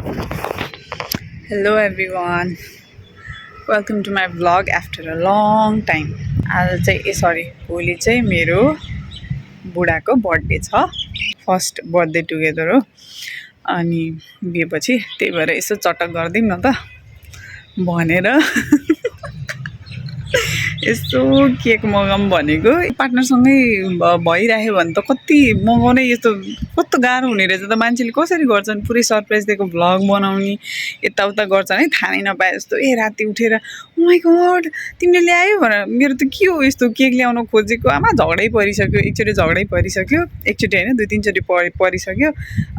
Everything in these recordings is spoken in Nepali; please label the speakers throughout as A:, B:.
A: Hello everyone, welcome to my vlog after a long time. आज चाहिँ भोलि चाहिँ मेरो बुढाको बर्थडे छ, फर्स्ट बर्थडे टुगेदर हो। अनि बिहेपछि त्यही भएर यसो चटक गरिदिउँ न त भनेर यस्तो केक मगाऊँ भनेको। पार्टनरसँगै भइराख्यो भने त कति मगाउने, यस्तो कस्तो गाह्रो हुने रहेछ त। मान्छेले कसरी गर्छन्, पुरै सरप्राइज दिएको भ्लग बनाउने यताउता गर्छन् है, थाहा नै नपाए जस्तो। राति उठेर ओ माई गड तिमीले ल्यायो भनेर, मेरो त के हो यस्तो केक ल्याउन खोजेको, आमा झगडै परिसक्यो। एकचोटि झगडै परिसक्यो, एकचोटि होइन 2-3चोटि परिसक्यो।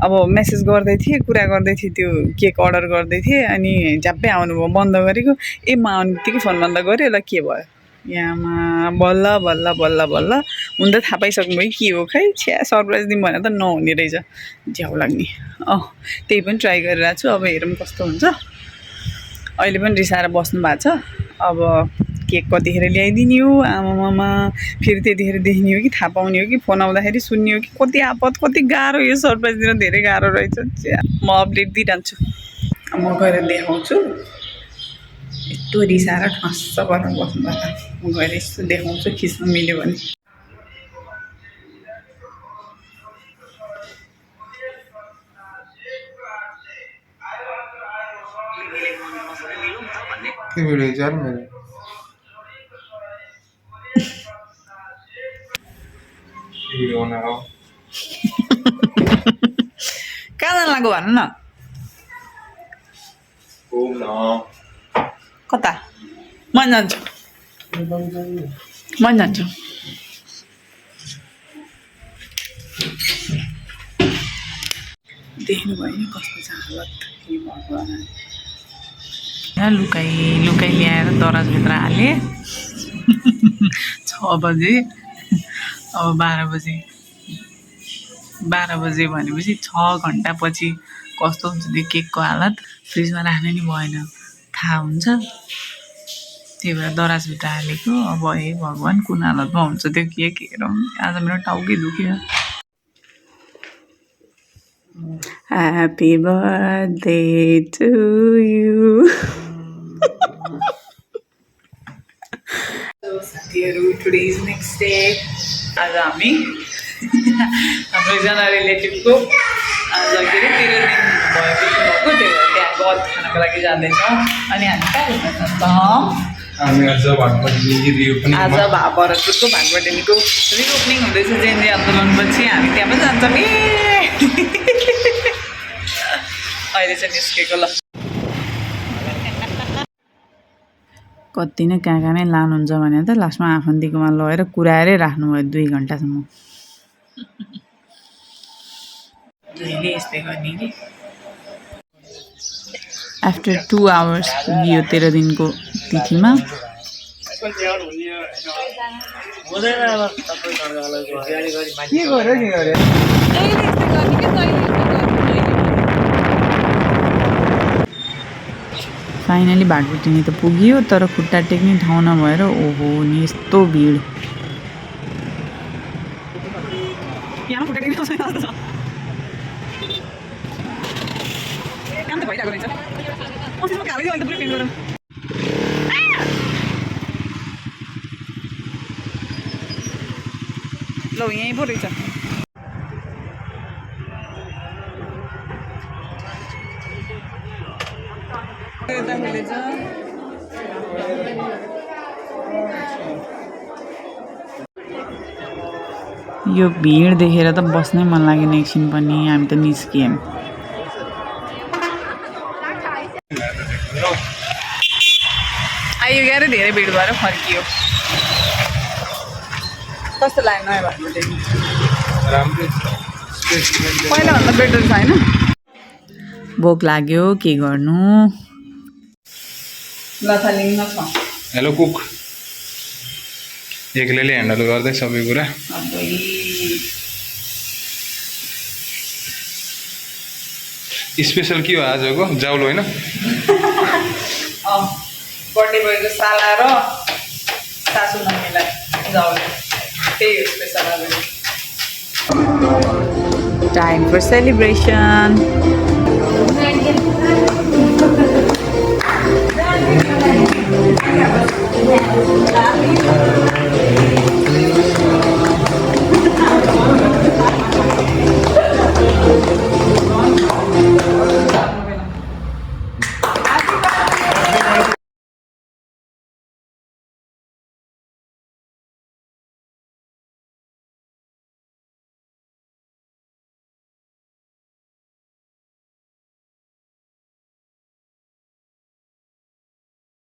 A: अब मेसेज गर्दै थिएँ, कुरा गर्दै थिएँ, त्यो केक अर्डर गर्दै थिएँ, अनि झ्याप्पै आउनुभयो। बन्द गरेको म आउने बित्तिकै फोन बन्द गऱ्यो, यसलाई के भयो यहाँमा बल्ल बल्ल बल्ल बल्ल हुन त थाहा पाइसक्नुभयो के हो खै। छ्या सरप्राइज दिउँ भने त नहुने रहेछ, झ्याउ लाग्ने। त्यही पनि ट्राई गरिरहेको छु, अब हेरौँ कस्तो हुन्छ। अहिले पनि रिसाएर बस्नु भएको छ। अब केक कतिखेर ल्याइदिने हो, आमामामा फेरि त्यतिखेर देखिने हो कि थाहा पाउने हो कि फोन आउँदाखेरि सुन्ने हो कि। कति आपत, कति गाह्रो, यो सरप्राइज दिन धेरै गाह्रो रहेछ। म अपडेट दिइरहन्छु, म गएर देखाउँछु। यस्तो रिसाएर ठस्स गरेर बस्नु भएको, म गएर यस्तो देखाउँछु खिच्नु मिल्यो भने।
B: के वीडियो यार मेरे वीडियो बना रहा हूँ।
A: कहाँ जानु लाग्यो भन्नु न। कता म जान्छु, म जान्छु। देख्नु भयो नि कस्तो छ हालत, हे भगवान्। लुकाइ लुकाइ ल्याएर दराजभित्र हालेँ। 6 बजे, अब 12 बजे। 12 बजे भनेपछि 6 घन्टा पछि कस्तो हुन्छ त्यो केकको हालत। फ्रिजमा राख्ने नि भएन, थाहा हुन्छ। त्यही भएर दराजभित्र हालेको। अब हे भगवान् कुन हालतमा हुन्छ त्यो केक, हेरौँ। आज मेरो टाउकै दुख्यो। Happy birthday to you. साथीहरू, टुडे इज नेक्स्ट डे। आज हामी हाम्रो एकजना रिलेटिभको आज के अरे 13 दिन भएको, त्यही भएर त्यहाँ गद खानको लागि जाँदैछौँ। अनि हामी कहाँ घुम्न जान्छौँ?
B: हामी आज भरतपुरको
A: भागवटेनीको रिओपनिङ हुँदैछ। जेएनजी आन्दोलनपछि हामी त्यहाँ पनि जान्छौँ। अहिले चाहिँ निस्केको ल। कति नै कहाँ कहाँ नै लानुहुन्छ भने त लास्टमा आफन्तीकोमा लगेर कुराएरै राख्नुभयो 2 घन्टासम्म। जहिले यस्तै गर्ने कि। आफ्टर 2 आवर्स पुगियो 13 दिनको तिथिमा। फाइनली भागवटेनी त पुगियो, तर खुट्टा टेक्ने ठाउँ नभएर ओहो नि यस्तो भिड। ल यहीँ पो रहेछ। यो भिड देखेर त बस्नै मन लागेन एकछिन पनि। हामी त निस्कियौँ। आइयो गएर धेरै भिड भएर फर्कियो। कस्तो लाग्यो नयाँ भागवटेनी? पहिलाभन्दा बेटर छ होइन? भोक लाग्यो, के गर्नु। लथालिङ्ग छ।
B: हेलो कुक, एक्लैले ह्यान्डल गर्दै सबै कुरा। स्पेसल के हो आजको? जाउलो होइन?
A: बर्थडे भएको साला र सासु मम्मीलाई जाउलो, त्यही हो स्पेसल आज। Time for celebration.